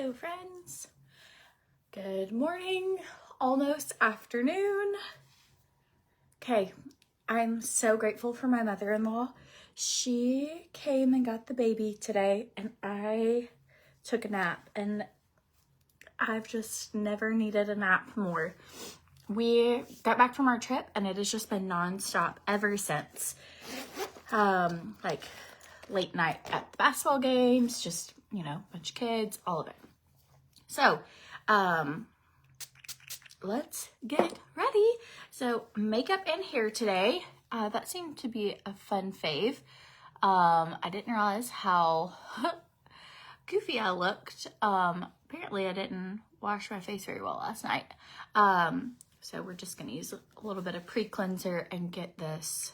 Hello friends, good morning, almost afternoon. Okay, I'm so grateful for my mother-in-law. She came and got the baby today and I took a nap, and I've just never needed a nap more. We got back from our trip and it has just been nonstop ever since. Like late night at the basketball games, just, you know, bunch of kids, all of it. So, let's get ready. So, makeup and hair today. That seemed to be a fun fave. I didn't realize how goofy I looked. Apparently I didn't wash my face very well last night. So we're just gonna use a little bit of pre-cleanser and get this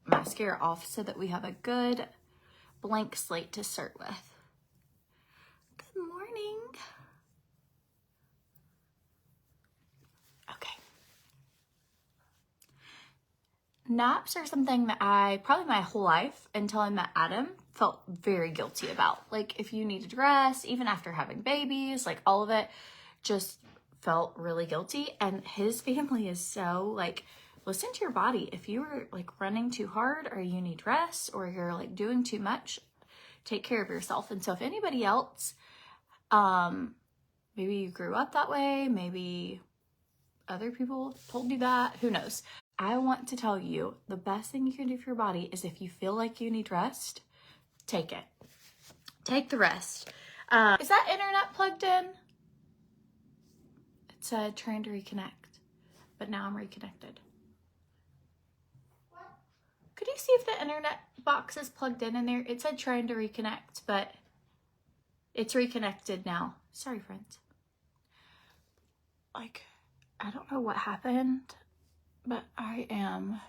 mascara off so that we have a good blank slate to start with. Good morning. Okay. Naps are something that I, probably my whole life until I met Adam, felt very guilty about. Like if you needed rest, even after having babies, like all of it just felt really guilty. And his family is so like, listen to your body. If you were like running too hard or you need rest or you're like doing too much, take care of yourself. And so if anybody else, maybe you grew up that way, maybe other people told you that, who knows? I want to tell you the best thing you can do for your body is if you feel like you need rest, take it. Take the rest. Is that internet plugged in? It said trying to reconnect, but now I'm reconnected. What? Could you see if the internet box is plugged in there? It said trying to reconnect, but it's reconnected now. Sorry, friends. Like, I don't know what happened, but I am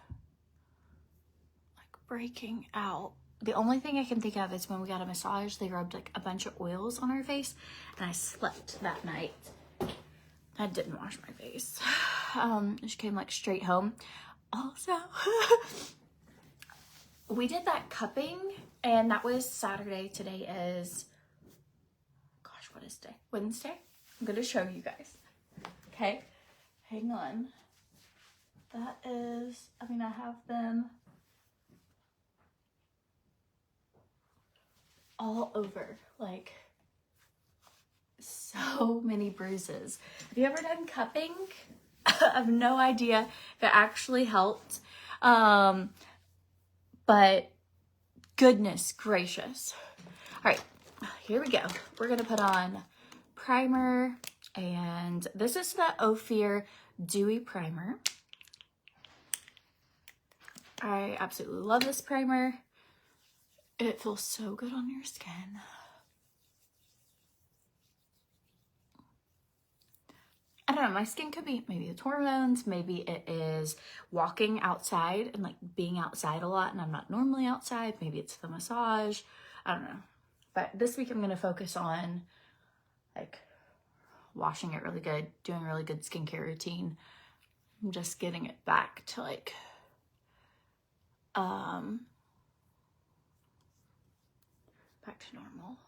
like breaking out. The only thing I can think of is when we got a massage, they rubbed like a bunch of oils on our face and I slept that night. I didn't wash my face. She came like straight home. Also, we did that cupping and that was Saturday. Today is, gosh, what is today? Wednesday? I'm gonna show you guys. Okay, hang on. That is, I mean, I have them all over, like so many bruises. Have you ever done cupping? I have no idea if it actually helped. But goodness gracious. All right, here we go. We're gonna put on primer, and this is the OFIR Dewy Primer. I absolutely love this primer. It feels so good on your skin. I don't know, my skin could be, maybe it's hormones, maybe it is walking outside and like being outside a lot and I'm not normally outside. Maybe it's the massage, I don't know. But this week I'm gonna focus on like washing it really good, doing a really good skincare routine. I'm just getting it back to like, back to normal.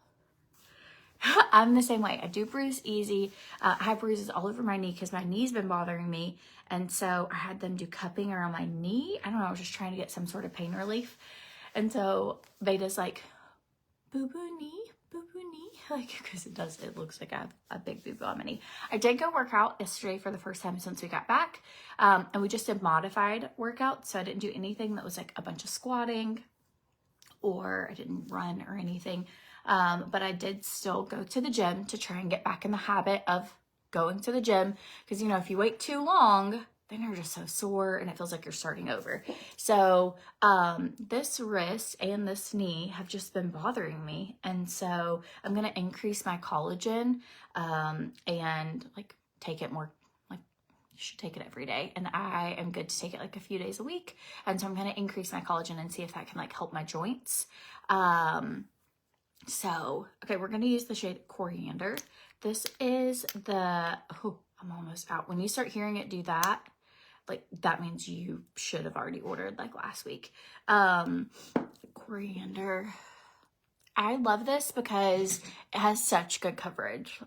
I'm the same way. I do bruise easy. I have bruises all over my knee because my knee's been bothering me. And so I had them do cupping around my knee. I don't know, I was just trying to get some sort of pain relief. And so they just like, boo-boo knee, like, because it looks like I have a big boo-boo on my knee. I did go work out yesterday for the first time since we got back. And we just did modified workouts. So I didn't do anything that was like a bunch of squatting, or I didn't run or anything. But I did still go to the gym to try and get back in the habit of going to the gym. Because, you know, if you wait too long, then you're just so sore and it feels like you're starting over. So this wrist and this knee have just been bothering me. And so I'm going to increase my collagen and like take it more, like you should take it every day. And I am good to take it like a few days a week. And so I'm going to increase my collagen and see if that can like help my joints. So, okay, we're going to use the shade Coriander. This is the, oh, I'm almost out. When you start hearing it do that, like that means you should have already ordered like last week. Coriander. I love this because it has such good coverage.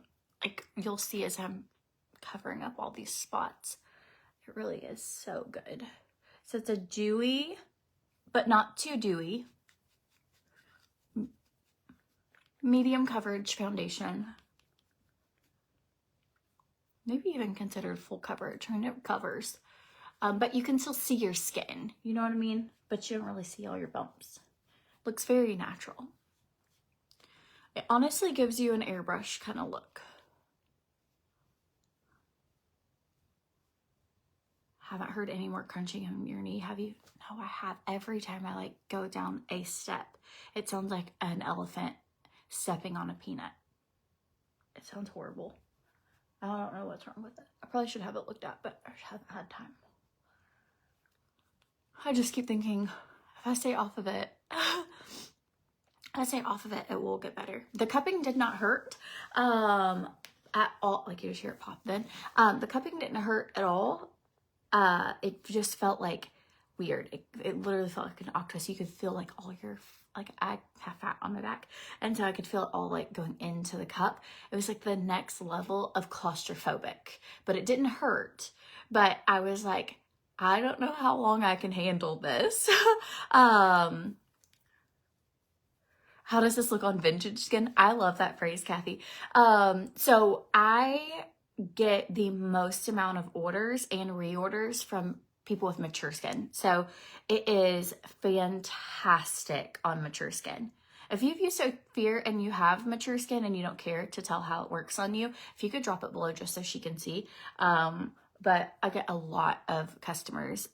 Like, you'll see as I'm covering up all these spots. It really is so good. So it's a dewy, but not too dewy, medium coverage foundation. Maybe even considered full coverage. I mean, it covers. But you can still see your skin. You know what I mean? But you don't really see all your bumps. Looks very natural. It honestly gives you an airbrush kind of look. Haven't heard any more crunching on your knee, have you? No, I have. Every time I like go down a step, it sounds like an elephant stepping on a peanut. It sounds horrible. I don't know what's wrong with it. I probably should have it looked at, but I just haven't had time. I just keep thinking, if I stay off of it, it will get better. The cupping did not hurt at all. Like, you just hear it pop then. The cupping didn't hurt at all. It just felt like weird. It literally felt like an octopus. You could feel like all your, like, I have fat on my back, and so I could feel it all like going into the cup. It was like the next level of claustrophobic, but it didn't hurt. But I was like, I don't know how long I can handle this. How does this look on vintage skin? I love that phrase, Kathy. So I get the most amount of orders and reorders from people with mature skin. So it is fantastic on mature skin. If you've used OFIR and you have mature skin and you don't care to tell how it works on you, if you could drop it below just so she can see. But I get a lot of customers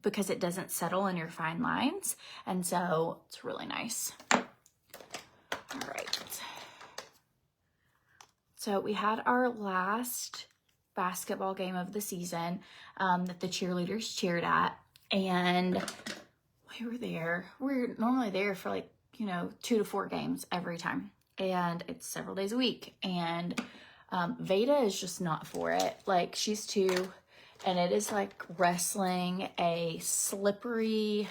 because it doesn't settle in your fine lines. And so it's really nice. All right. So we had our last basketball game of the season that the cheerleaders cheered at. And we were there. We're normally there for like, 2 to 4 games every time. And it's several days a week. And Veda is just not for it. Like, she's 2. And it is like wrestling a slippery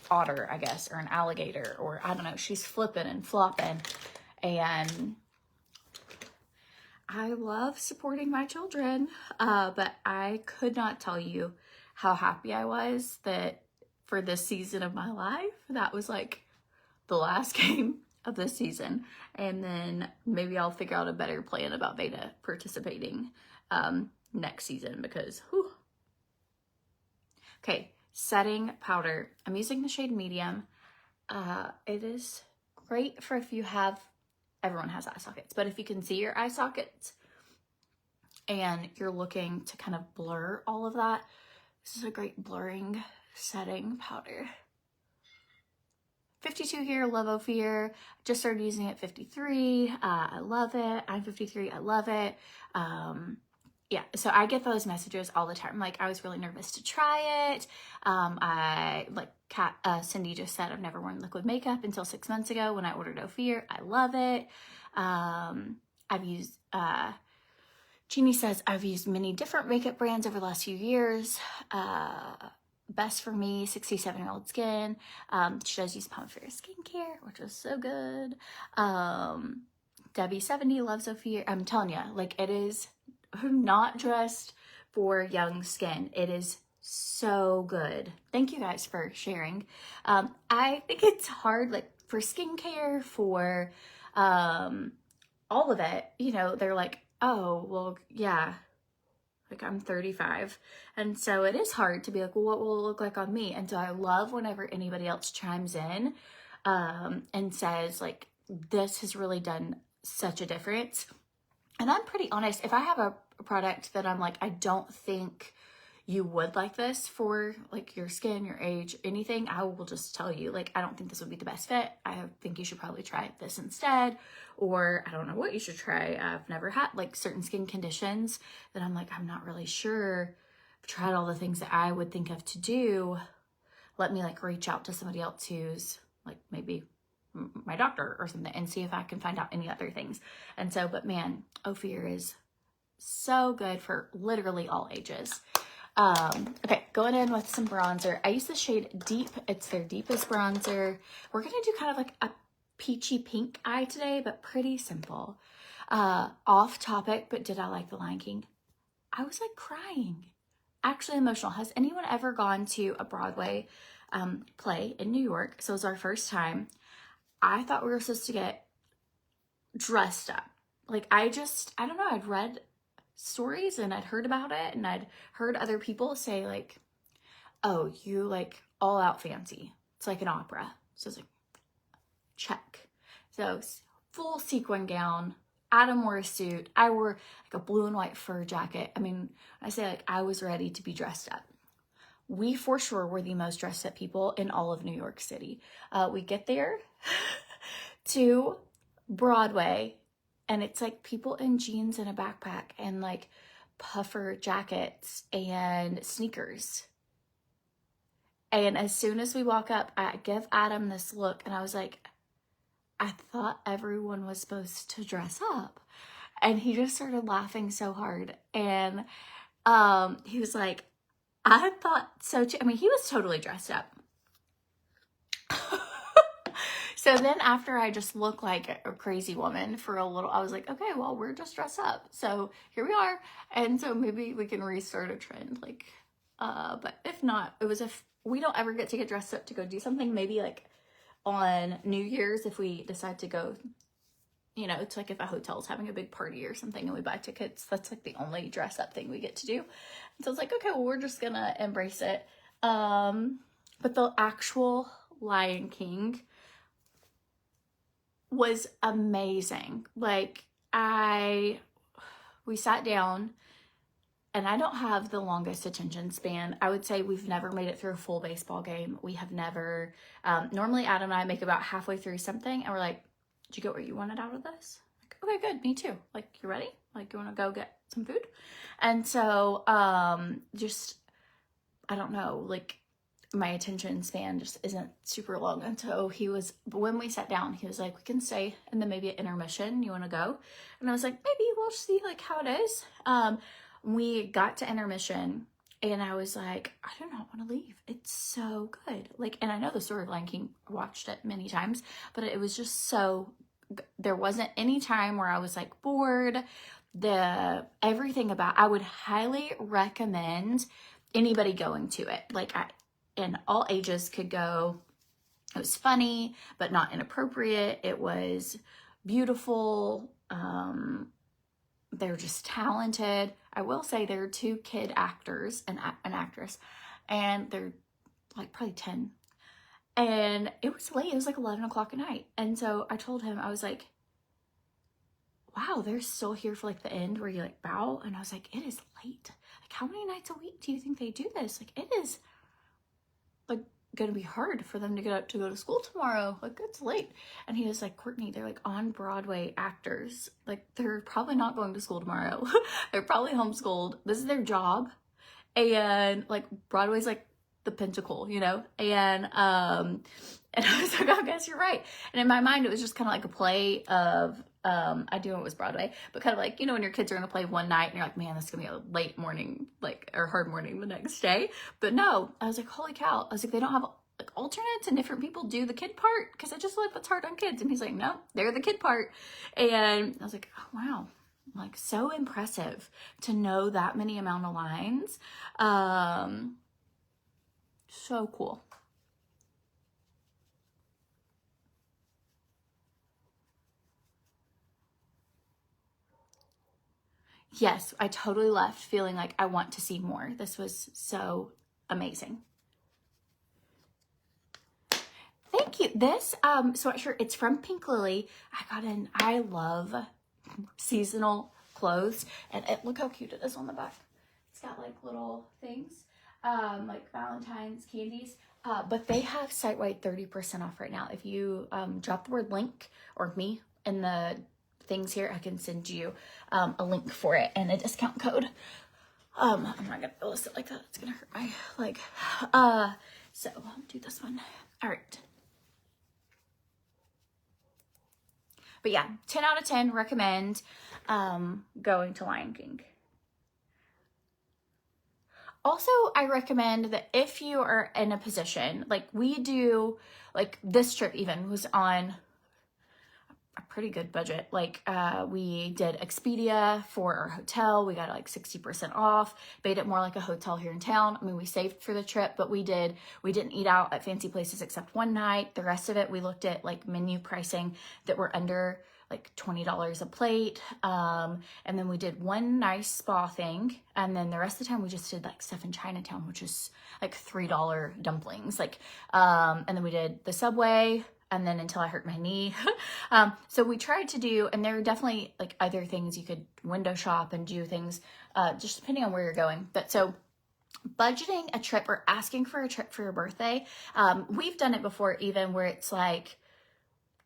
otter, I guess, or an alligator, or I don't know. She's flipping and flopping. And I love supporting my children, but I could not tell you how happy I was that for this season of my life, that was like the last game of this season. And then maybe I'll figure out a better plan about Veda participating next season because, whew. Okay, setting powder. I'm using the shade medium. It is great for if you have, everyone has eye sockets, but if you can see your eye sockets and you're looking to kind of blur all of that, this is a great blurring setting powder. 52 here, love OFIR. Just started using it 53. I love it. I'm 53. I love it. Yeah, so I get those messages all the time. Like, I was really nervous to try it. Cindy just said, I've never worn liquid makeup until 6 months ago when I ordered OFIR. I love it. I've used, Jeannie says, I've used many different makeup brands over the last few years. Best for me, 67-year-old skin. She does use POMIFERA skincare, which is so good. Debbie 70 loves OFIR. I'm telling you, like, it is not just for young skin. It is so good. Thank you guys for sharing. I think it's hard, like, for skincare, for all of it. They're like, oh, well, yeah. Like, I'm 35. And so it is hard to be like, well, what will it look like on me? And so I love whenever anybody else chimes in and says, like, this has really done such a difference. And I'm pretty honest, if I have a product that I'm like, I don't think you would like this for like your skin, your age, anything, I will just tell you, like, I don't think this would be the best fit. I think you should probably try this instead. Or I don't know what you should try. I've never had like certain skin conditions that I'm like, I'm not really sure. I've tried all the things that I would think of to do. Let me like reach out to somebody else who's like maybe my doctor or something and see if I can find out any other things. And so, but man, OFIR is so good for literally all ages. Okay, going in with some bronzer. I use the shade Deep. It's their deepest bronzer. We're going to do kind of like a peachy pink eye today, but pretty simple. Off topic, but did I like The Lion King? I was like crying, actually emotional. Has anyone ever gone to a Broadway play in New York? So it was our first time. I thought we were supposed to get dressed up. Like, I don't know, I'd read stories and I'd heard about it, and I'd heard other people say like, oh, you like all out fancy. It's like an opera. So I was like, check. So full sequin gown. Adam wore a suit. I wore like a blue and white fur jacket. I mean, I say like I was ready to be dressed up. We for sure were the most dressed up people in all of New York City. We get there to Broadway, and it's like people in jeans and a backpack and like puffer jackets and sneakers. And as soon as we walk up, I give Adam this look, and I was like, I thought everyone was supposed to dress up. And he just started laughing so hard. And he was like, I thought so too. I mean, he was totally dressed up. So then after I just looked like a crazy woman for a little, I was like, okay, well, we're just dressed up. So here we are. And so maybe we can restart a trend. Like, but if not, if we don't ever get to get dressed up to go do something, maybe like on New Year's, if we decide to go, you know, it's like if a hotel's having a big party or something and we buy tickets, that's like the only dress up thing we get to do. And so I was like, okay, well, we're just gonna embrace it. But the actual Lion King was amazing. Like, we sat down, and I don't have the longest attention span. I would say we've never made it through a full baseball game. We have never, normally Adam and I make about halfway through something and we're like, did you get what you wanted out of this? Like, okay, good, me too. Like, you ready? Like, you wanna go get some food? And so, just, I don't know, like, my attention span just isn't super long. And so when we sat down, he was like, we can stay and then maybe at intermission, you wanna go? And I was like, maybe we'll see like how it is. We got to intermission and I was like, I do not want to leave. It's so good. Like, and I know the story of Lion King, I watched it many times, but it was just so, there wasn't any time where I was like bored. Everything about, I would highly recommend anybody going to it. Like, and all ages could go. It was funny, but not inappropriate. It was beautiful. They're just talented. I will say there are 2 kid actors and an actress, and they're like probably 10. And it was late. It was like 11 o'clock at night. And so I told him, I was like, wow, they're still here for like the end where you like bow. And I was like, it is late. Like, how many nights a week do you think they do this? Like, it is like gonna be hard for them to get up to go to school tomorrow. Like, it's late. And he was like, Courtney, they're like on Broadway actors. Like, they're probably not going to school tomorrow. They're probably homeschooled. This is their job. And like, Broadway's like the pinnacle, you know? And I was like, I guess you're right. And in my mind, it was just kind of like a play of, I knew it was Broadway, but kind of like, you know, when your kids are gonna play one night and you're like, man, this is gonna be a late morning, like, or hard morning the next day. But no, I was like, holy cow. I was like, they don't have like alternates and different people do the kid part? Because I just feel like that's hard on kids. And he's like, no, they're the kid part. And I was like, oh, wow. Like, so impressive to know that many amount of lines. So cool. Yes, I totally left feeling like I want to see more. This was so amazing. Thank you. This sweatshirt, it's from Pink Lily. I love seasonal clothes, and look how cute it is on the back. It's got like little things, like Valentine's candies, but they have site-wide 30% off right now. If you drop the word link or me in the things here, I can send you a link for it and a discount code. I'm not gonna list it like that. It's gonna hurt my leg. So I'll do this one. All right. But yeah, 10 out of 10 recommend going to Lion King. Also, I recommend that if you are in a position, like we do, like this trip even was on a pretty good budget. Like we did Expedia for our hotel. We got like 60% off, made it more like a hotel here in town. I mean, we saved for the trip, but we didn't eat out at fancy places except one night. The rest of it, we looked at like menu pricing that were under like $20 a plate. And then we did one nice spa thing. And then the rest of the time we just did like stuff in Chinatown, which is like $3 dumplings. Like, and then we did the Subway, and then until I hurt my knee. So we tried to do, and there are definitely like other things you could window shop and do things, just depending on where you're going. But so budgeting a trip or asking for a trip for your birthday, we've done it before even where it's like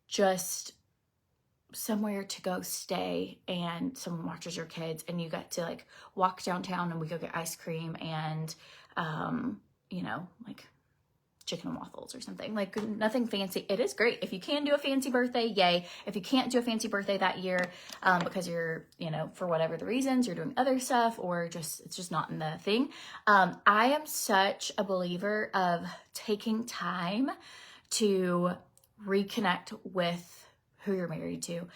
just somewhere to go stay and someone watches your kids and you get to like walk downtown and we go get ice cream and, you know, like chicken and waffles or something. Like nothing fancy. It is great. If you can do a fancy birthday, yay. If you can't do a fancy birthday that year, because you're, you know, for whatever the reasons, you're doing other stuff or just, it's just not in the thing. I am such a believer of taking time to reconnect with who you're married to,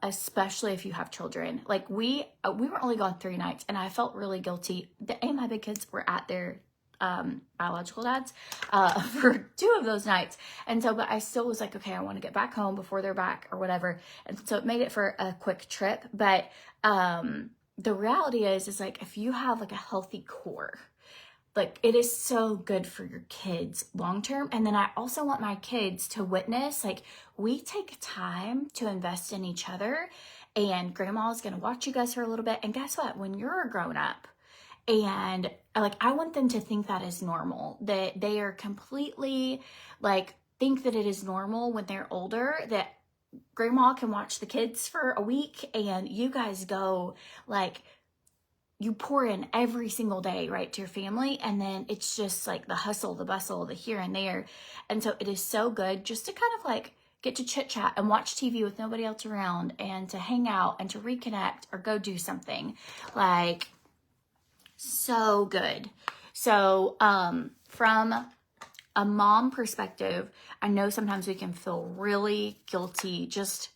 especially if you have children. Like we were only gone 3 nights and I felt really guilty. And my big kids were at their biological dads for 2 of those nights. And so, but I still was like, okay, I want to get back home before they're back or whatever. And so it made it for a quick trip. But the reality is like, if you have like a healthy core, like it is so good for your kids long term. And then I also want my kids to witness, like we take time to invest in each other and grandma's going to watch you guys for a little bit. And guess what? When you're a grown up, and like, I want them to think that is normal, that they are completely like, think that it is normal when they're older, that grandma can watch the kids for a week and you guys go like, you pour in every single day, right, to your family. And then it's just like the hustle, the bustle, the here and there. And so it is so good just to kind of like get to chit chat and watch TV with nobody else around and to hang out and to reconnect or go do something. Like, so good. So from a mom perspective, I know sometimes we can feel really guilty. Just,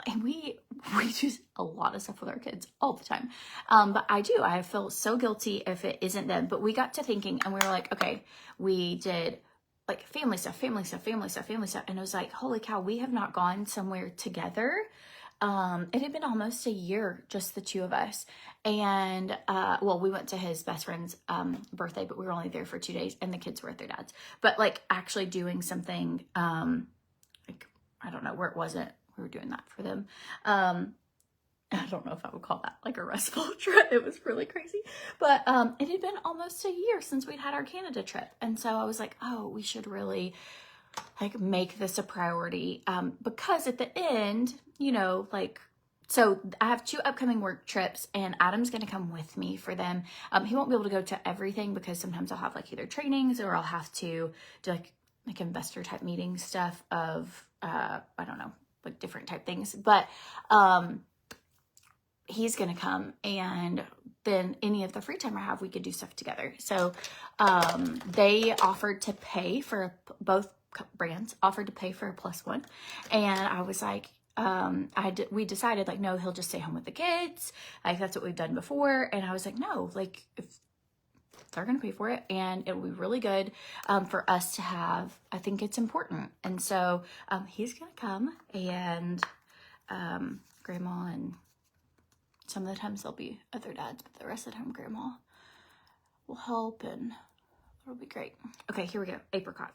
and we do a lot of stuff with our kids all the time. But I feel so guilty if it isn't them. But we got to thinking and we were like, okay, we did like family stuff. And it was like, holy cow, we have not gone somewhere together. It had been almost a year, just the 2 of us. And, well, we went to his best friend's, birthday, but we were only there for 2 days and the kids were at their dad's, but like actually doing something, like, I don't know where it wasn't, we were doing that for them. I don't know if I would call that like a restful trip. It was really crazy, but, it had been almost a year since we'd had our Canada trip. And so I was like, oh, we should really like make this a priority, because at the end, you know, like, so I have 2 upcoming work trips and Adam's going to come with me for them. He won't be able to go to everything because sometimes I'll have like either trainings or I'll have to do like investor type meeting stuff of, I don't know, like different type things, but, he's going to come and then any of the free time I have, we could do stuff together. So, they offered to pay for both brands offered to pay for a +1. And I was like, we decided like, no, he'll just stay home with the kids. Like that's what we've done before. And I was like, no, like if they're going to pay for it and it will be really good, for us to have, I think it's important. And so, he's going to come and, grandma, and some of the times there'll be other dads, but the rest of the time grandma will help and it'll be great. Okay, here we go. Apricot.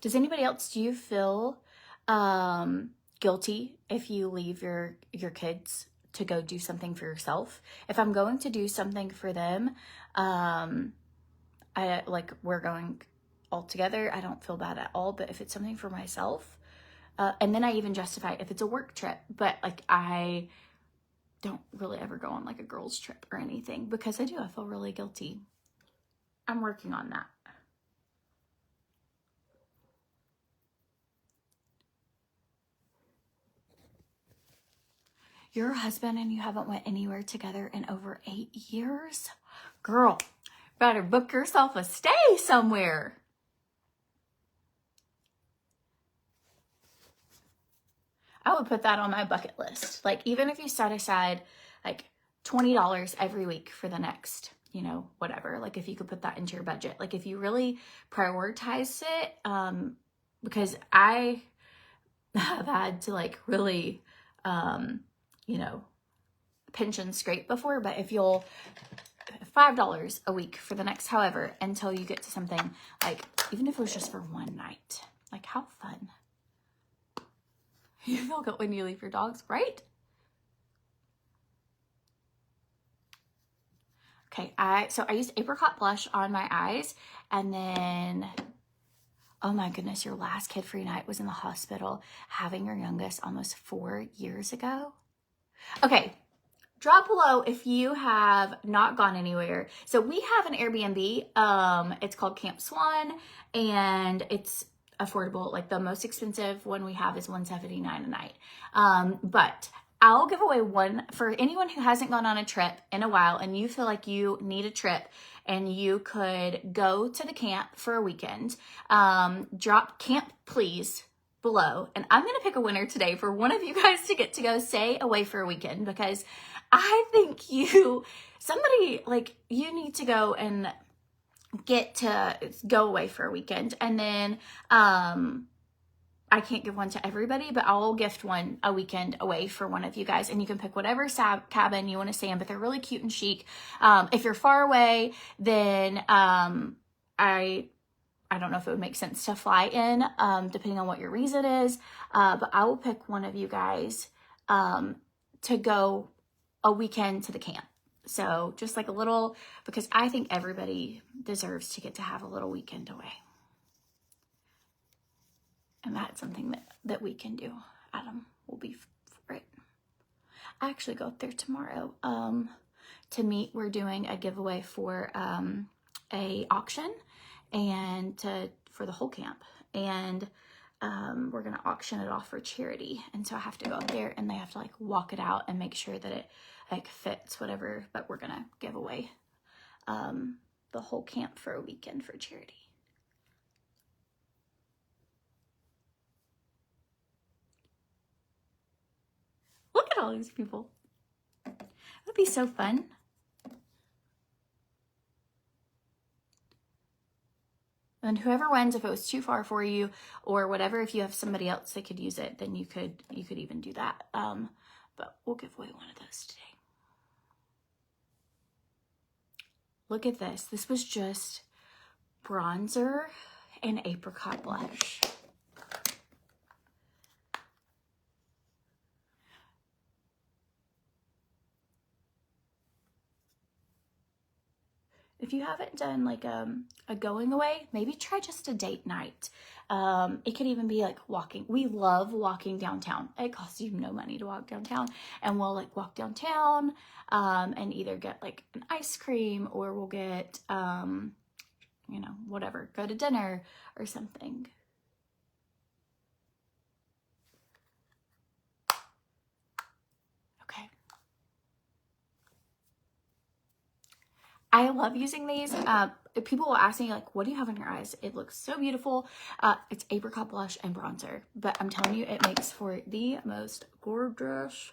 Does anybody else, do you feel guilty if you leave your kids to go do something for yourself? If I'm going to do something for them, I like we're going all together, I don't feel bad at all. But if it's something for myself, and then I even justify if it's a work trip, but like I don't really ever go on like a girls trip or anything because I feel really guilty. I'm working on that. Your husband and you haven't went anywhere together in over 8 years? Girl, better book yourself a stay somewhere. I would put that on my bucket list. Like, even if you set aside like $20 every week for the next, you know, whatever, like if you could put that into your budget, like if you really prioritize it, because I have had to like really, you know, pinch and scrape before, but if you'll $5 a week for the next however until you get to something, like even if it was just for one night, like how fun. You feel good when you leave your dogs, right? Okay, so I used Apricot blush on my eyes, and then, oh my goodness, your last kid-free night was in the hospital having your youngest almost 4 years ago. Okay, drop below if you have not gone anywhere. So we have an Airbnb. It's called Camp Swan, and it's affordable. Like the most expensive one we have is $179 a night. But I'll give away one for anyone who hasn't gone on a trip in a while and you feel like you need a trip and you could go to the camp for a weekend. Drop camp please below, and I'm gonna pick a winner today for one of you guys to get to go stay away for a weekend, because I think somebody like you need to go and get to go away for a weekend. And then I can't give one to everybody, but I'll gift one a weekend away for one of you guys, and you can pick whatever cabin you want to stay in, but they're really cute and chic. If you're far away, then I don't know if it would make sense to fly in, depending on what your reason is, but I will pick one of you guys to go a weekend to the camp. So just like a little, because I think everybody deserves to get to have a little weekend away. And that's something that we can do. Adam will be for it. I actually go up there tomorrow to meet. We're doing a giveaway for a auction and for the whole camp, and we're gonna auction it off for charity. And so I have to go up there and they have to like walk it out and make sure that it like fits whatever, but we're gonna give away the whole camp for a weekend for charity. Look at all these people. It would be so fun. And whoever wins, if it was too far for you or whatever, if you have somebody else that could use it, then you could even do that. But we'll give away one of those today. Look at this. This was just bronzer and apricot blush. If you haven't done like a going away, maybe try just a date night. It could even be like walking. We love walking downtown. It costs you no money to walk downtown, and we'll like walk downtown and either get like an ice cream, or we'll get, you know, whatever, go to dinner or something. I love using these. People will ask me like, what do you have on your eyes? It looks so beautiful. It's apricot blush and bronzer, but I'm telling you, it makes for the most gorgeous.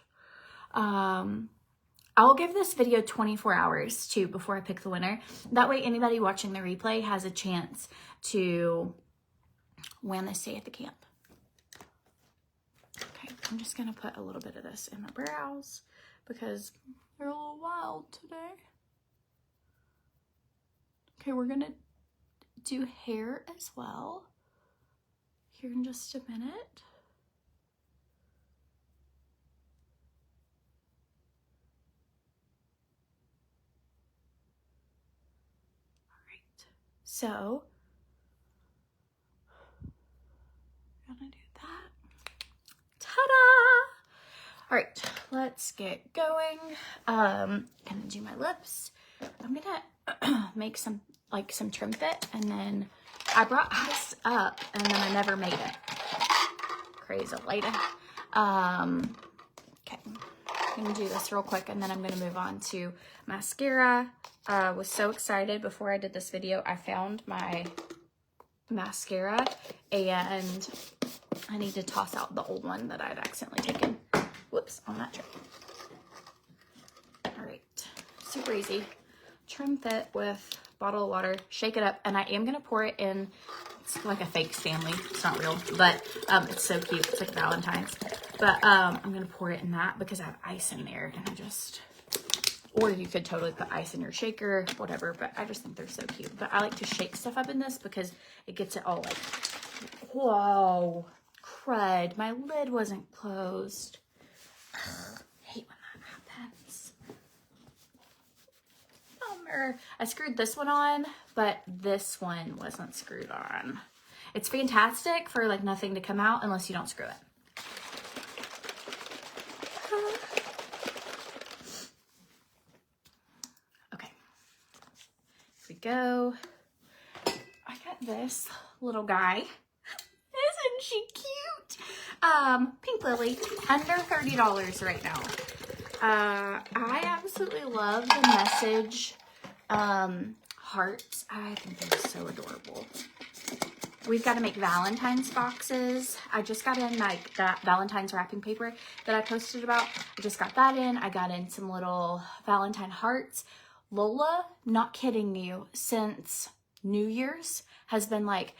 I'll give this video 24 hours too before I pick the winner. That way anybody watching the replay has a chance to win this stay at the camp. Okay, I'm just gonna put a little bit of this in my brows because they're a little wild today. Okay, we're gonna do hair as well here in just a minute. All right, so I'm gonna do that. Ta-da! All right, let's get going. Gonna do my lips. I'm gonna make some trim fit, and then I brought this up and then I never made it. Crazy lady. Okay, I'm gonna do this real quick and then I'm gonna move on to mascara. I was so excited before I did this video. I found my mascara and I need to toss out the old one that I'd accidentally taken. Whoops, on that trip. All right, super easy. Trim fit with bottle of water, shake it up, and I am gonna pour it in. It's like a fake Stanley, it's not real, but it's so cute. It's like Valentine's. But I'm gonna pour it in that because I have ice in there, and I just, or you could totally put ice in your shaker, whatever, but I just think they're so cute. But I like to shake stuff up in this because it gets it all like, whoa, crud, my lid wasn't closed. Ugh, hate when that happens. Bummer. I screwed this one on, but this one wasn't screwed on. It's fantastic for like nothing to come out unless you don't screw it. Okay, here we go. I got this little guy. Isn't she cute? Pink Lily, under $30 right now. I absolutely love the message hearts. I think they're so adorable. We've got to make Valentine's boxes. I just got in like that Valentine's wrapping paper that I posted about. I just got that in. I got in some little Valentine hearts. Lola, not kidding you, since New Year's has been like,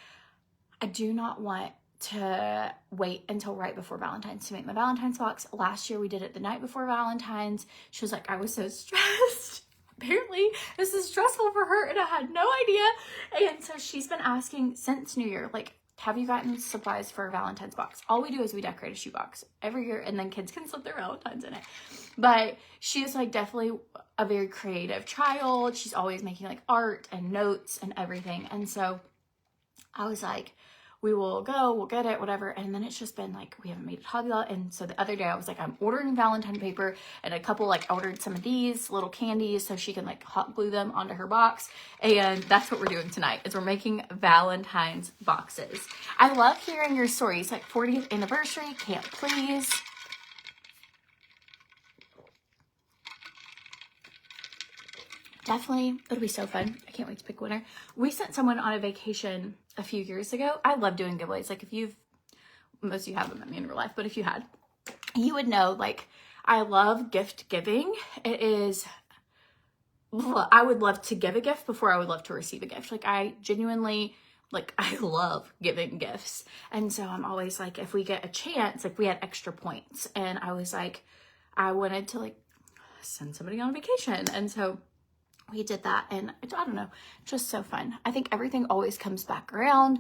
I do not want to wait until right before Valentine's to make my Valentine's box. Last year we did it the night before Valentine's. She was like, I was so stressed. Apparently this is stressful for her and I had no idea. And so she's been asking since New Year, like, have you gotten supplies for a Valentine's box? All we do is we decorate a shoebox every year and then kids can slip their Valentine's in it. But she's like definitely a very creative child. She's always making like art and notes and everything. And so I was like, we will go, we'll get it, whatever. And then it's just been like, we haven't made it Hobby Lobby. And so the other day I was like, I'm ordering Valentine paper, and a couple like ordered some of these little candies so she can like hot glue them onto her box. And that's what we're doing tonight, is we're making Valentine's boxes. I love hearing your stories, like 40th anniversary, can't please. Definitely, it'll be so fun. I can't wait to pick a winner. We sent someone on a vacation a few years ago. I love doing giveaways. Like if you've, most of you haven't met me in real life, but if you had, you would know, like, I love gift giving. It is, I would love to give a gift before I would love to receive a gift. Like I genuinely, like I love giving gifts. And so I'm always like, if we get a chance, like we had extra points and I was like, I wanted to like send somebody on a vacation. And so we did that, and I don't know, just so fun. I think everything always comes back around.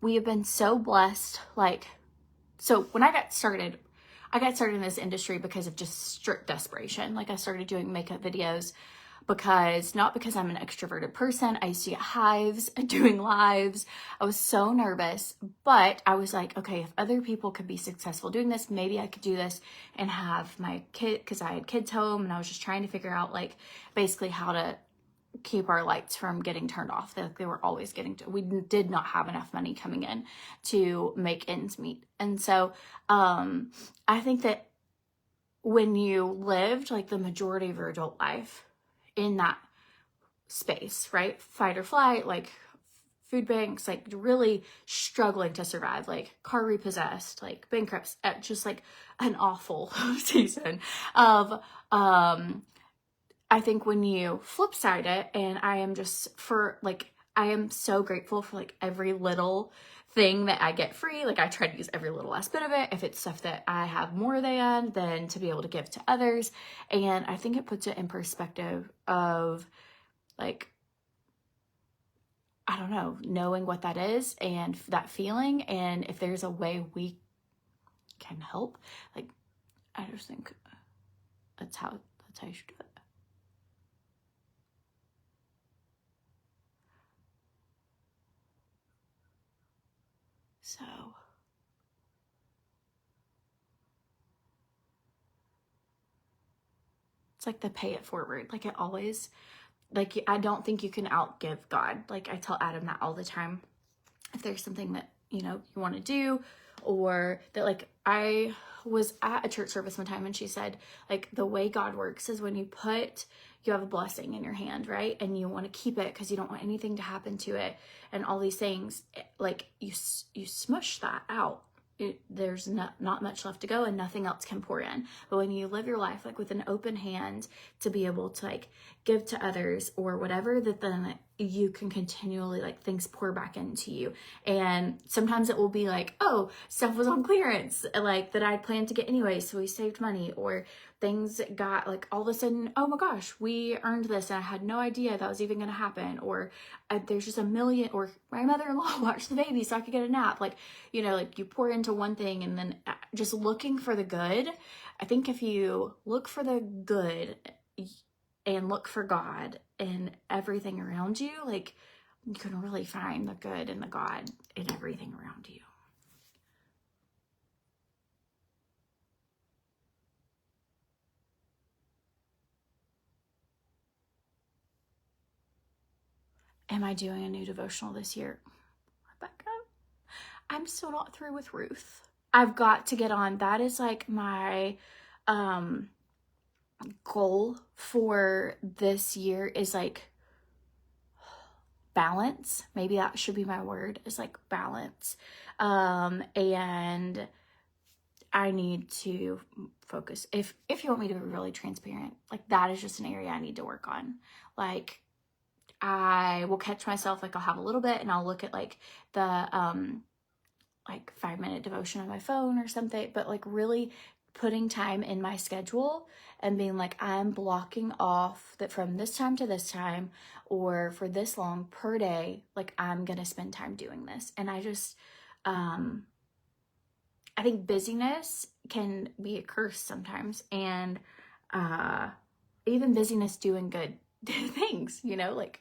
We have been so blessed. Like, so when I got started in this industry because of just strict desperation. Like I started doing makeup videos because, not because I'm an extroverted person. I used to get hives doing lives. I was so nervous, but I was like, okay, if other people could be successful doing this, maybe I could do this and have my kid, because I had kids home and I was just trying to figure out like basically how to keep our lights from getting turned off. They were always we did not have enough money coming in to make ends meet. And so I think that when you lived like the majority of your adult life in that space, right? Fight or flight, like food banks, like really struggling to survive, like car repossessed, like bankrupts, just like an awful season of, I think when you flip side it, and I am just I am so grateful for like every little thing that I get free. Like I try to use every little last bit of it. If it's stuff that I have more than to be able to give to others. And I think it puts it in perspective of like, I don't know, knowing what that is and that feeling. And if there's a way we can help, like, I just think that's how you should do it. So it's like the pay it forward. Like it always, like I don't think you can outgive God. Like I tell Adam that all the time. If there's something that, you know, you want to do, or that like I was at a church service one time and she said like the way God works is when you have a blessing in your hand, right? And you want to keep it because you don't want anything to happen to it and all these things, like you smush that out there's not much left to go and nothing else can pour in. But when you live your life like with an open hand to be able to like give to others or whatever, that then you can continually like things pour back into you. And sometimes it will be like, oh, stuff was on clearance like that I'd planned to get anyway, so we saved money, or things got like all of a sudden, oh my gosh, we earned this and I had no idea that was even going to happen, or there's just a million, or my mother-in-law watched the baby so I could get a nap. Like, you know, like you pour into one thing and then just looking for the good. I think if you look for the good and look for God in everything around you, like you can really find the good and the God in everything around you. Am I doing a new devotional this year? Rebecca, I'm still not through with Ruth. I've got to get on. That is like my goal for this year is like balance. Maybe that should be my word, is like balance. And I need to focus. If you want me to be really transparent, like that is just an area I need to work on. Like I will catch myself, like I'll have a little bit and I'll look at like the like 5-minute devotion on my phone or something, but like really putting time in my schedule and being like, I'm blocking off that from this time to this time or for this long per day, like I'm gonna spend time doing this. And I just I think busyness can be a curse sometimes, and even busyness doing good things, you know, like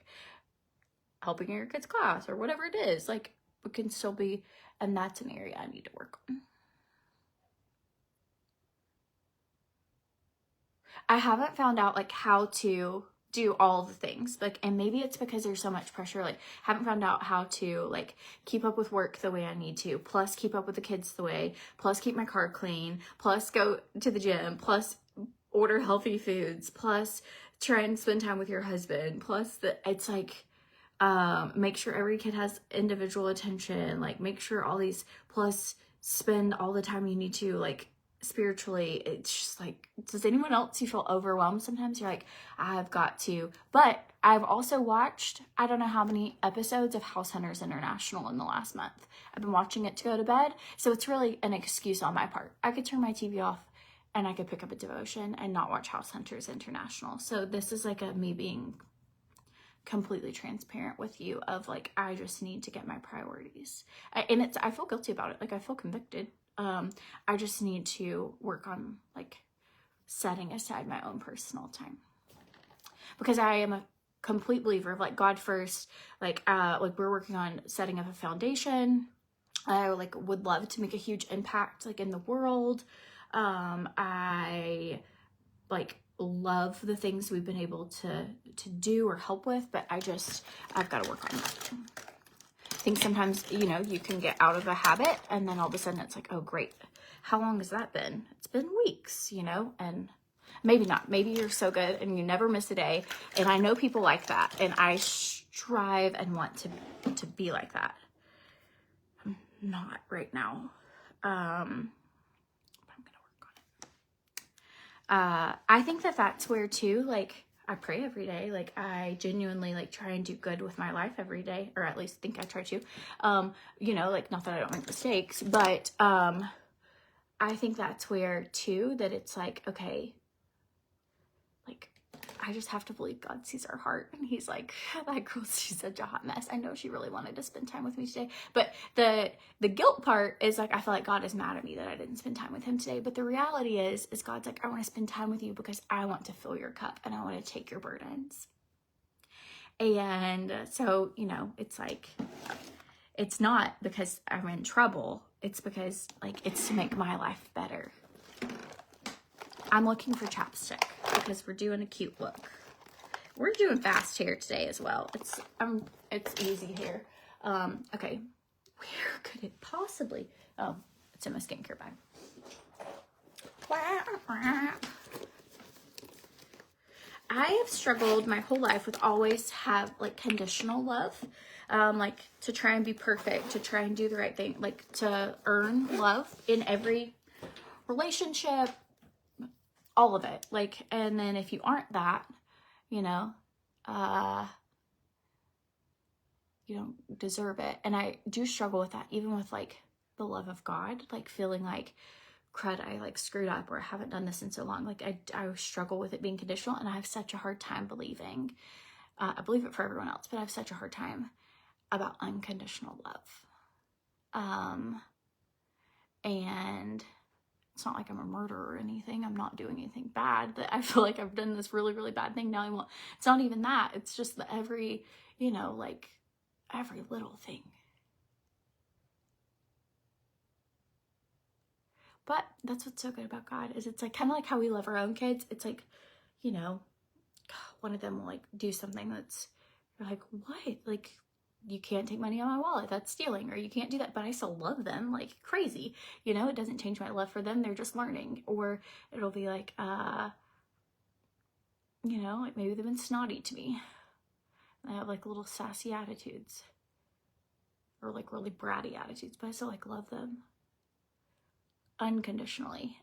helping in your kid's class or whatever it is, like it can still be, and that's an area I need to work on. I haven't found out like how to do all the things, like, and maybe it's because there's so much pressure, like haven't found out how to like keep up with work the way I need to, plus keep up with the kids the way, plus keep my car clean, plus go to the gym, plus order healthy foods, plus try and spend time with your husband, plus that it's like make sure every kid has individual attention, like make sure all these, plus spend all the time you need to like spiritually. It's just like, does anyone else, you feel overwhelmed sometimes? You're like, I've got to. But I've also watched, I don't know how many episodes of House Hunters International in the last month. I've been watching it to go to bed, so it's really an excuse on my part. I could turn my TV off and I could pick up a devotion and not watch House Hunters International. So this is like a me being completely transparent with you of like, I just need to get my priorities. And it's, I feel guilty about it. Like I feel convicted. I just need to work on like setting aside my own personal time, because I am a complete believer of like God first. Like we're working on setting up a foundation. I like would love to make a huge impact like in the world. I like love the things we've been able to do or help with, but I've got to work on that. I think sometimes, you know, you can get out of a habit and then all of a sudden it's like, oh great, how long has that been? It's been weeks, you know, and maybe not. Maybe you're so good and you never miss a day. And I know people like that, and I strive and want to be like that. I'm not right now. I think that that's where too, like I pray every day. Like I genuinely like try and do good with my life every day, or at least think I try to, you know, like not that I don't make mistakes, but, I think that's where too, that it's like, okay, like I just have to believe God sees our heart, and he's like, that girl, she's such a hot mess. I know she really wanted to spend time with me today. But the guilt part is like, I feel like God is mad at me that I didn't spend time with him today. But the reality is God's like, I want to spend time with you because I want to fill your cup and I want to take your burdens. And so, you know, it's like, it's not because I'm in trouble. It's because like, it's to make my life better. I'm looking for chapstick because we're doing a cute look. We're doing fast hair today as well. It's easy hair. Okay, where could it possibly? Oh, it's in my skincare bag. I have struggled my whole life with always have like conditional love. like to try and be perfect, to try and do the right thing, like to earn love in every relationship, all of it. Like, and then if you aren't that, you know, you don't deserve it. And I do struggle with that, even with like the love of God, like feeling like, crud, I like screwed up, or I haven't done this in so long. Like I struggle with it being conditional, and I have such a hard time believing, I believe it for everyone else, but I have such a hard time about unconditional love. And it's not like I'm a murderer or anything. I'm not doing anything bad that I feel like I've done this really, really bad thing. Now I want, it's not even that. It's just that every, you know, like every little thing. But that's what's so good about God, is it's like kind of like how we love our own kids. It's like, you know, one of them will like do something that's, you're like, what? Like, you can't take money out of my wallet, that's stealing, or you can't do that, but I still love them like crazy. You know, it doesn't change my love for them. They're just learning. Or it'll be like, you know, like maybe they've been snotty to me. I have like little sassy attitudes, or like really bratty attitudes, but I still like love them unconditionally.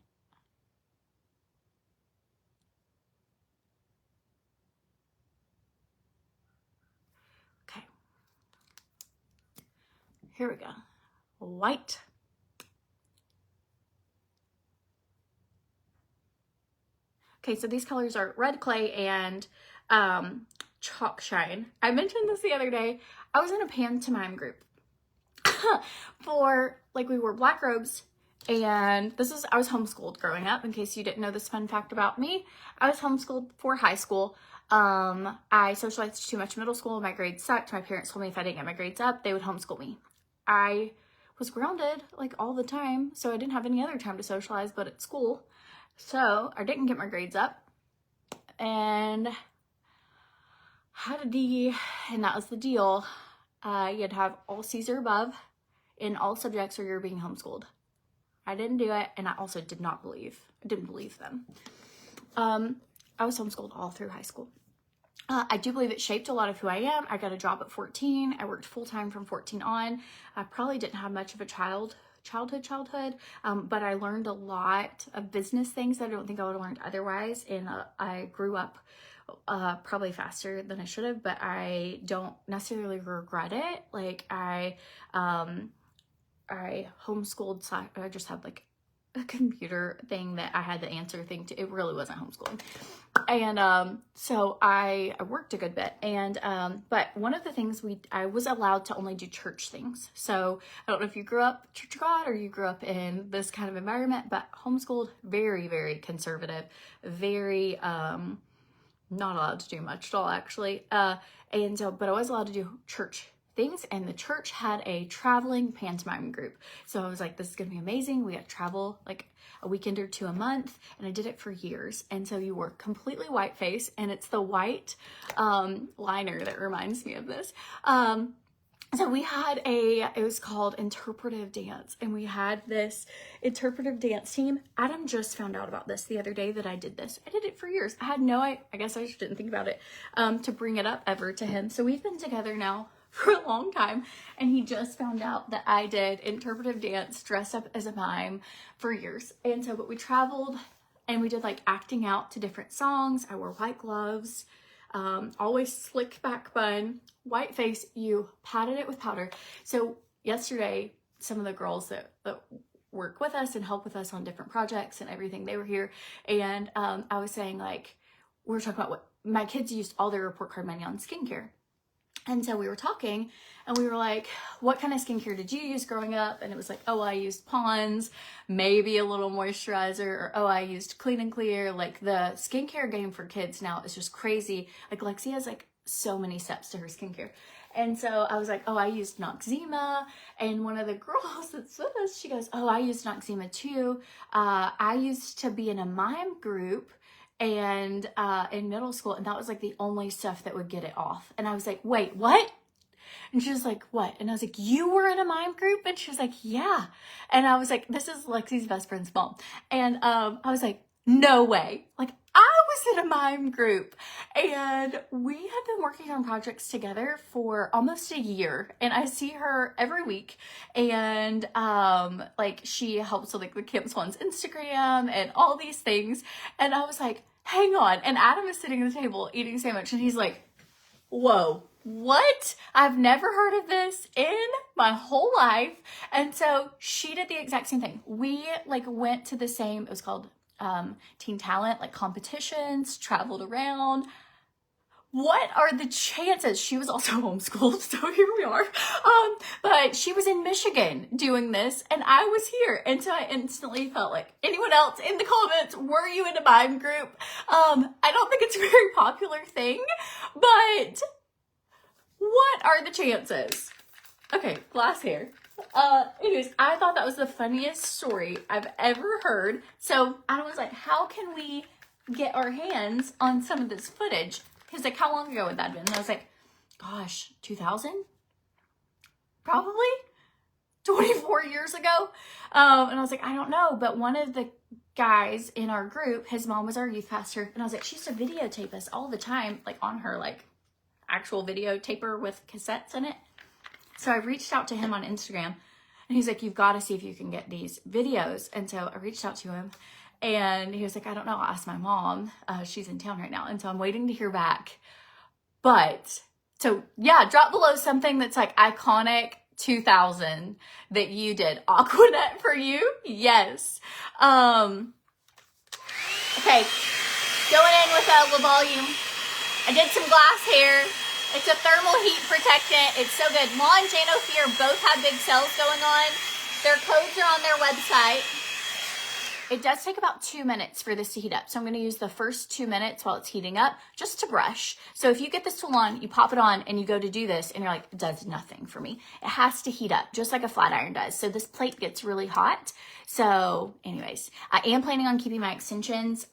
Okay. Here we go. White. Okay, so these colors are Red Clay and Chalkshine. I mentioned this the other day. I was in a pantomime group for, like, we wore black robes, and I was homeschooled growing up, in case you didn't know this fun fact about me. I was homeschooled for high school. I socialized too much in middle school. My grades sucked. My parents told me if I didn't get my grades up, they would homeschool me. I was grounded like all the time, so I didn't have any other time to socialize but at school. So I didn't get my grades up and had a D, and that was the deal. You had to have all C's or above in all subjects or you're being homeschooled. I didn't do it, and I also didn't believe them. I was homeschooled all through high school. I do believe it shaped a lot of who I am. I got a job at 14. I worked full-time from 14 on. I probably didn't have much of a childhood, but I learned a lot of business things that I don't think I would have learned otherwise. And I grew up probably faster than I should have, but I don't necessarily regret it. Like I homeschooled, I just had like a computer thing that I had the answer thing to. It really wasn't homeschooling. And so I worked a good bit, and but one of the things I was allowed to only do church things. So I don't know if you grew up Church of God or you grew up in this kind of environment, but homeschooled, very, very conservative, very not allowed to do much at all, actually. And so, but I was allowed to do church things, and the church had a traveling pantomime group. So I was like, this is gonna be amazing. We got to travel like a weekend or two a month, and I did it for years. And so you wore completely white face, and it's the white liner that reminds me of this. So we had it was called interpretive dance, and we had this interpretive dance team. Adam just found out about this the other day, that I did this. I did it for years. I guess I just didn't think about it to bring it up ever to him. So we've been together now for a long time, and he just found out that I did interpretive dance dressed up as a mime for years. And so, but we traveled and we did like acting out to different songs. I wore white gloves, always slick back bun, white face. You patted it with powder. So yesterday, some of the girls that work with us and help with us on different projects and everything, they were here, and I was saying, like, we were talking about what my kids used all their report card money on skincare. And so we were talking, and we were like, what kind of skincare did you use growing up? And it was like, oh, I used Pond's, maybe a little moisturizer, or oh, I used Clean and Clear. Like, the skincare game for kids now is just crazy. Like, Lexi has like so many steps to her skincare. And so I was like, oh, I used Noxzema. And one of the girls that's with us, she goes, oh, I used Noxzema too. I used to be in a mime group and in middle school, and that was like the only stuff that would get it off. And I was like, wait, what? And she was like, what? And I was like, you were in a mime group? And she was like, yeah. And I was like, this is Lexi's best friend's mom. And I was like, No way. Like, I was in a mime group and we have been working on projects together for almost a year, and I see her every week, and like she helps with like the Camp Swan's Instagram and all these things. And I was like, hang on. And Adam is sitting at the table eating a sandwich and he's like, whoa, what? I've never heard of this in my whole life. And so she did the exact same thing. We like went to the same, it was called Teen Talent, like competitions, traveled around. What are the chances? She was also homeschooled, so here we are. But she was in Michigan doing this, and I was here. And so I instantly felt like, anyone else in the comments, were you in a mime group? I don't think it's a very popular thing, but what are the chances? Okay, glass hair. Anyways, I thought that was the funniest story I've ever heard. So I was like, how can we get our hands on some of this footage? Because like, how long ago would that have been? And I was like, gosh, 2000? Probably 24 years ago. And I was like, I don't know. But one of the guys in our group, his mom was our youth pastor. And I was like, she used to videotape us all the time, like on her like actual videotaper with cassettes in it. So I reached out to him on Instagram, and he's like, you've got to see if you can get these videos. And so I reached out to him, and he was like, I don't know, I'll ask my mom. She's in town right now. And so I'm waiting to hear back. But so yeah, drop below something that's like iconic 2000 that you did. Aquanet for you? Yes. Okay, going in with a volume. I did some glass hair. It's a thermal heat protectant. It's so good. Launch and OFIR both have big sales going on. Their codes are on their website. It does take about 2 minutes for this to heat up. So I'm going to use the first 2 minutes while it's heating up just to brush. So if you get this tool on, you pop it on and you go to do this and you're like, it does nothing for me. It has to heat up just like a flat iron does. So this plate gets really hot. So anyways, I am planning on keeping my extensions.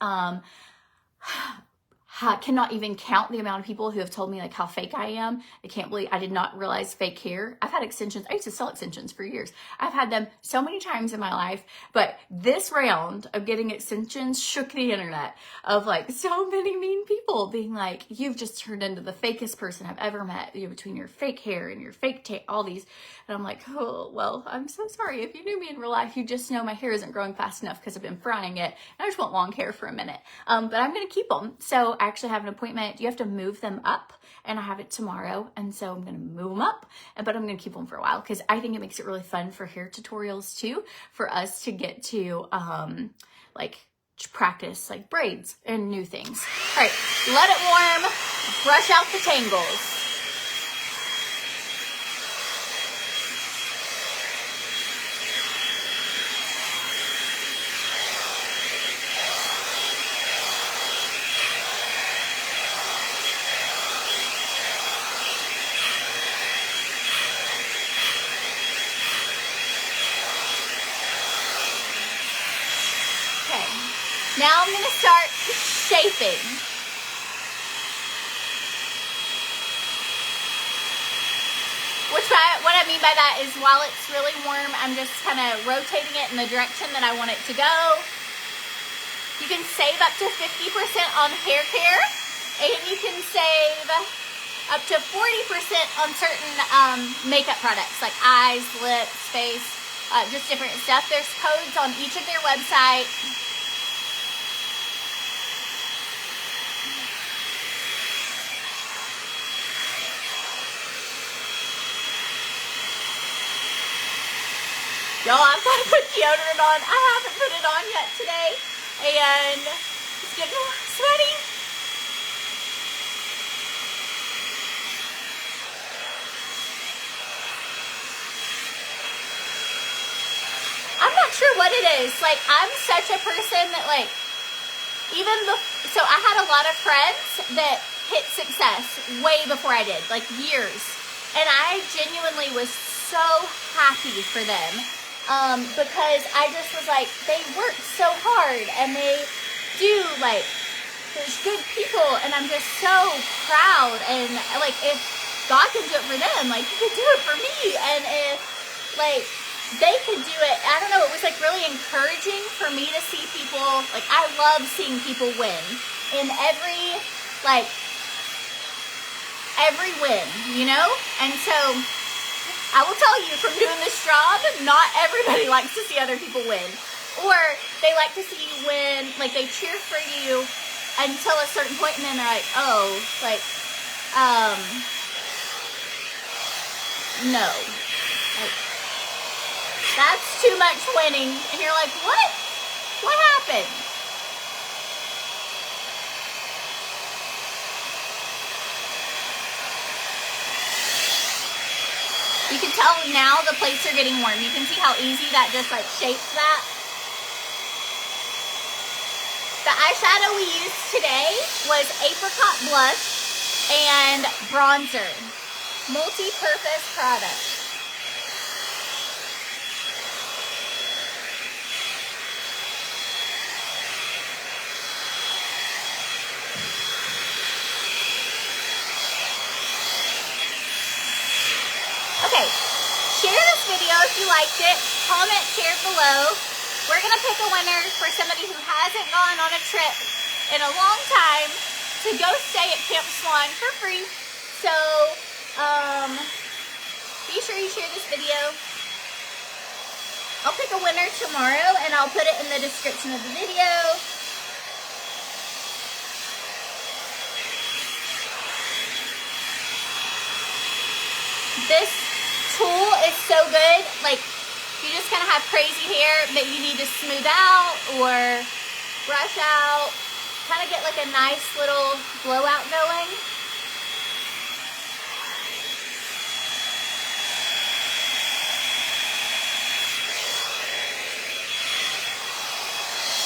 I cannot even count the amount of people who have told me like how fake I am. I can't believe I did not realize fake hair. I've had extensions. I used to sell extensions for years. I've had them so many times in my life, but this round of getting extensions shook the internet of like so many mean people being like, you've just turned into the fakest person I've ever met, you know, between your fake hair and your fake all these. And I'm like, oh, well, I'm so sorry. If you knew me in real life, you just know my hair isn't growing fast enough because I've been frying it. And I just want long hair for a minute. But I'm going to keep them. So I actually have an appointment. You have to move them up, and I have it tomorrow. And so I'm going to move them up, but I'm going to keep them for a while because I think it makes it really fun for hair tutorials too, for us to get to like practice like braids and new things. All right, let it warm, brush out the tangles. Now I'm going to start shaping. What I mean by that is while it's really warm, I'm just kind of rotating it in the direction that I want it to go. You can save up to 50% on hair care, and you can save up to 40% on certain makeup products like eyes, lips, face, just different stuff. There's codes on each of their websites. Y'all, I've got to put deodorant on. I haven't put it on yet today, and it's getting sweaty. I'm not sure what it is. Like, I'm such a person that, like, so I had a lot of friends that hit success way before I did, like years. And I genuinely was so happy for them. Because I just was like, they work so hard and they do, like, there's good people, and I'm just so proud. And like, if God can do it for them, like, He can do it for me. And if, like, they could do it. I don't know, it was like really encouraging for me to see people, like I love seeing people win in every win, you know? And so I will tell you from doing this job, not everybody likes to see other people win. Or they like to see you win, like they cheer for you until a certain point and then they're like, oh, like, no. Like, that's too much winning. And you're like, what? What happened? You can tell now the plates are getting warm. You can see how easy that just like shapes that. The eyeshadow we used today was Apricot blush and bronzer. Multi-purpose product. Okay, share this video if you liked it. Comment, share below. We're going to pick a winner for somebody who hasn't gone on a trip in a long time to go stay at Camp Swan for free. So, be sure you share this video. I'll pick a winner tomorrow and I'll put it in the description of the video. This tool is so good. Like, you just kind of have crazy hair that you need to smooth out or brush out. Kind of get like a nice little blowout going.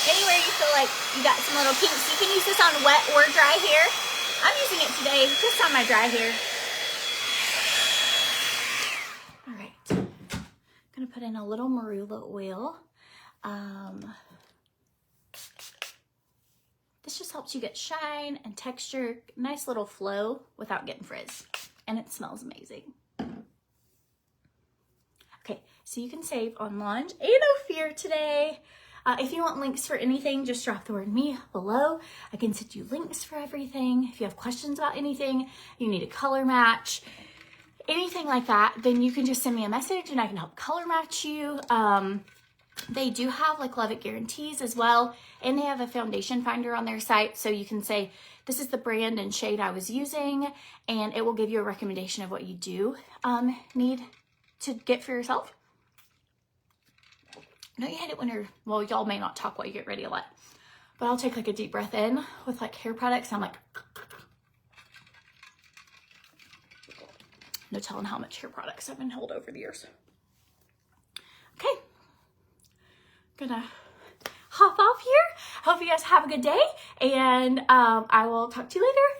Anywhere you feel like you got some little kinks, you can use this on wet or dry hair. I'm using it today just on my dry hair. I'm gonna put in a little Marula Oil. This just helps you get shine and texture, nice little flow without getting frizz. And it smells amazing. Okay, so you can save on Launch and OFIR today. If you want links for anything, just drop the word me below. I can send you links for everything. If you have questions about anything, you need a color match, anything like that, then you can just send me a message and I can help color match you. They do have like Love It guarantees as well. And they have a foundation finder on their site. So you can say, this is the brand and shade I was using, and it will give you a recommendation of what you do need to get for yourself. No, you hate it when you're, well, y'all may not talk while you get ready a lot, but I'll take like a deep breath in with like hair products. I'm like, no telling how much hair products I've been held over the years. Okay, gonna hop off here. Hope you guys have a good day, and I will talk to you later.